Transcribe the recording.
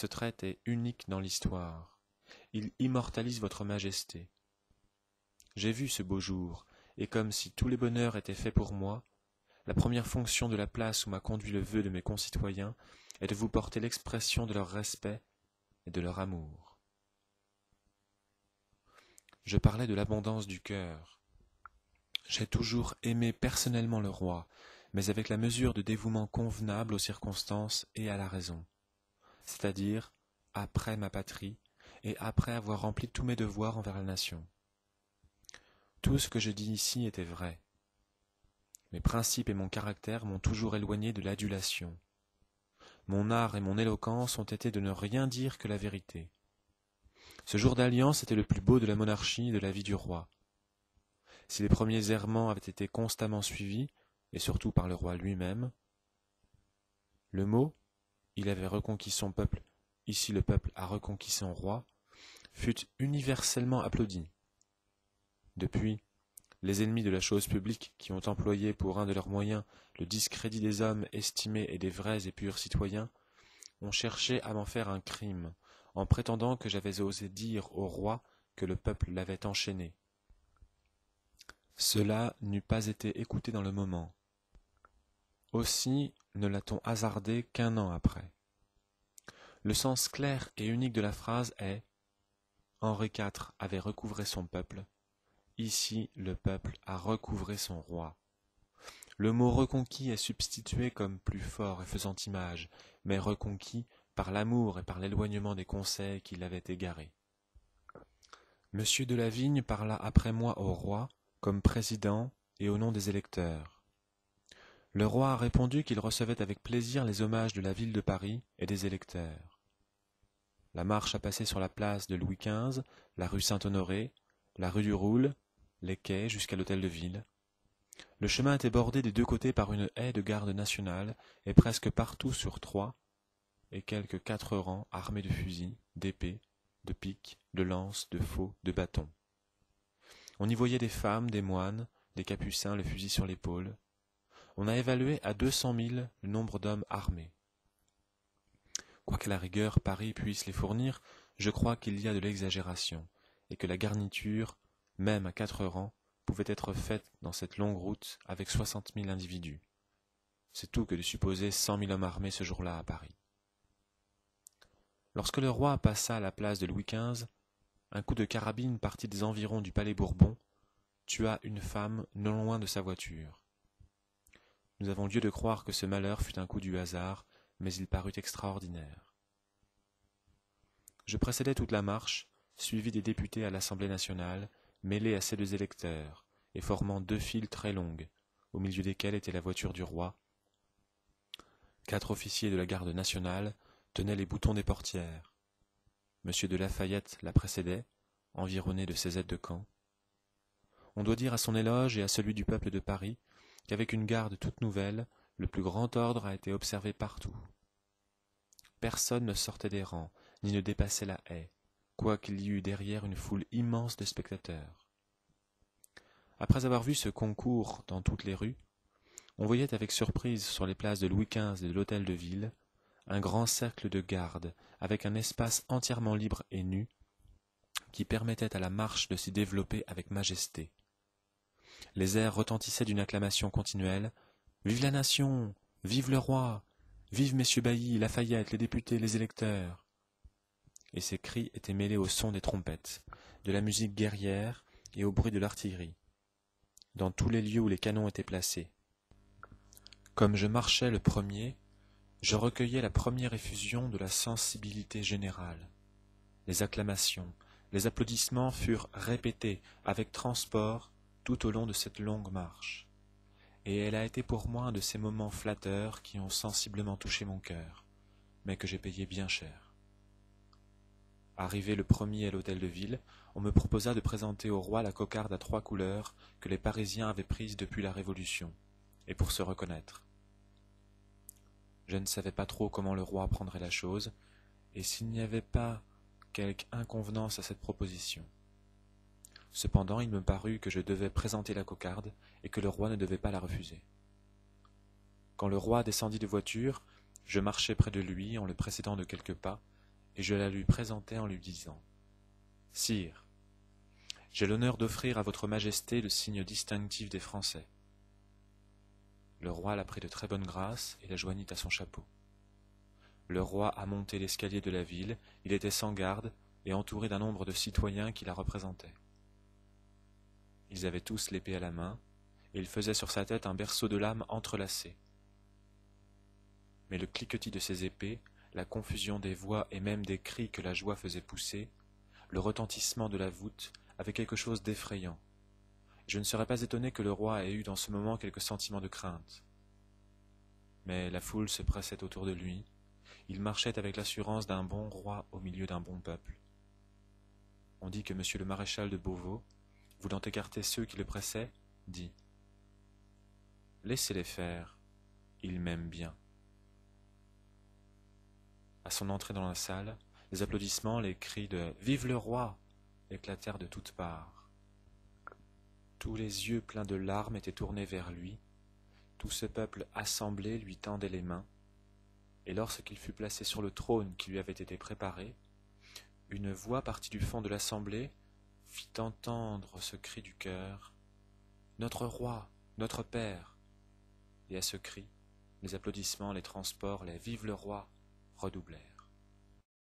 Ce trait est unique dans l'histoire. Il immortalise votre majesté. J'ai vu ce beau jour, et comme si tous les bonheurs étaient faits pour moi, la première fonction de la place où m'a conduit le vœu de mes concitoyens est de vous porter l'expression de leur respect et de leur amour. Je parlais de l'abondance du cœur. J'ai toujours aimé personnellement le roi, mais avec la mesure de dévouement convenable aux circonstances et à la raison, c'est-à-dire après ma patrie et après avoir rempli tous mes devoirs envers la nation. Tout ce que je dis ici était vrai. Mes principes et mon caractère m'ont toujours éloigné de l'adulation. Mon art et mon éloquence ont été de ne rien dire que la vérité. Ce jour d'alliance était le plus beau de la monarchie et de la vie du roi. Si les premiers errements avaient été constamment suivis, et surtout par le roi lui-même, le mot « il avait reconquis son peuple, ici le peuple a reconquis son roi » fut universellement applaudi. Depuis, les ennemis de la chose publique qui ont employé pour un de leurs moyens le discrédit des hommes estimés et des vrais et purs citoyens ont cherché à m'en faire un crime, en prétendant que j'avais osé dire au roi que le peuple l'avait enchaîné. Cela n'eût pas été écouté dans le moment. Aussi ne l'a-t-on hasardé qu'un an après. Le sens clair et unique de la phrase est « Henri IV avait recouvré son peuple, ici le peuple a recouvré son roi ». Le mot « reconquis » est substitué comme plus fort et faisant image, mais reconquis par l'amour et par l'éloignement des conseils qui l'avaient égaré. Monsieur de la Vigne parla après moi au roi, comme président et au nom des électeurs. Le roi a répondu qu'il recevait avec plaisir les hommages de la ville de Paris et des électeurs. La marche a passé sur la place de Louis XV, la rue Saint-Honoré, la rue du Roule, les quais jusqu'à l'hôtel de ville. Le chemin était bordé des deux côtés par une haie de garde nationale et presque partout sur 3 et quelques 4 rangs armés de fusils, d'épées, de piques, de lances, de faux, de bâtons. On y voyait des femmes, des moines, des capucins, le fusil sur l'épaule. On a évalué à 200 000 le nombre d'hommes armés. Quoiqu'à la rigueur Paris puisse les fournir, je crois qu'il y a de l'exagération, et que la garniture, même à 4 rangs, pouvait être faite dans cette longue route avec 60 000 individus. C'est tout que de supposer 100 000 hommes armés ce jour-là à Paris. Lorsque le roi passa à la place de Louis XV, un coup de carabine parti des environs du palais Bourbon tua une femme non loin de sa voiture. Nous avons lieu de croire que ce malheur fut un coup du hasard, mais il parut extraordinaire. Je précédais toute la marche, suivi des députés à l'Assemblée nationale, mêlés à celle des électeurs, et formant 2 files très longues, au milieu desquelles était la voiture du roi. 4 officiers de la garde nationale tenaient les boutons des portières. Monsieur de Lafayette la précédait, environné de ses aides de camp. On doit dire à son éloge et à celui du peuple de Paris qu'avec une garde toute nouvelle, le plus grand ordre a été observé partout. Personne ne sortait des rangs, ni ne dépassait la haie, quoiqu'il y eût derrière une foule immense de spectateurs. Après avoir vu ce concours dans toutes les rues, on voyait avec surprise sur les places de Louis XV et de l'hôtel de ville un grand cercle de garde, avec un espace entièrement libre et nu, qui permettait à la marche de s'y développer avec majesté. Les airs retentissaient d'une acclamation continuelle. « Vive la nation! Vive le roi! Vive messieurs Bailly, Lafayette, les députés, les électeurs !» Et ces cris étaient mêlés au son des trompettes, de la musique guerrière et au bruit de l'artillerie, dans tous les lieux où les canons étaient placés. Comme je marchais le premier, je recueillais la première effusion de la sensibilité générale. Les acclamations, les applaudissements furent répétés avec transport tout au long de cette longue marche, et elle a été pour moi un de ces moments flatteurs qui ont sensiblement touché mon cœur, mais que j'ai payé bien cher. Arrivé le premier à l'hôtel de ville, on me proposa de présenter au roi la cocarde à 3 couleurs que les Parisiens avaient prise depuis la Révolution, et pour se reconnaître. Je ne savais pas trop comment le roi prendrait la chose, et s'il n'y avait pas quelque inconvenance à cette proposition. Cependant, il me parut que je devais présenter la cocarde, et que le roi ne devait pas la refuser. Quand le roi descendit de voiture, je marchai près de lui en le précédant de quelques pas, et je la lui présentai en lui disant « Sire, j'ai l'honneur d'offrir à votre majesté le signe distinctif des Français. » Le roi la prit de très bonne grâce et la joignit à son chapeau. Le roi a monté l'escalier de la ville, il était sans garde et entouré d'un nombre de citoyens qui la représentaient. Ils avaient tous l'épée à la main, et il faisait sur sa tête un berceau de lames entrelacé. Mais le cliquetis de ces épées, la confusion des voix et même des cris que la joie faisait pousser, le retentissement de la voûte avaient quelque chose d'effrayant. Je ne serais pas étonné que le roi ait eu dans ce moment quelques sentiments de crainte. Mais la foule se pressait autour de lui, il marchait avec l'assurance d'un bon roi au milieu d'un bon peuple. On dit que M. le maréchal de Beauvau, voulant écarter ceux qui le pressaient, dit « Laissez-les faire, ils m'aiment bien. » À son entrée dans la salle, les applaudissements, les cris de « Vive le roi !» éclatèrent de toutes parts. Tous les yeux pleins de larmes étaient tournés vers lui, tout ce peuple assemblé lui tendait les mains, et lorsqu'il fut placé sur le trône qui lui avait été préparé, une voix partie du fond de l'assemblée fit entendre ce cri du cœur « Notre roi, notre père !» Et à ce cri, les applaudissements, les transports, les « Vive le roi !» redoublèrent.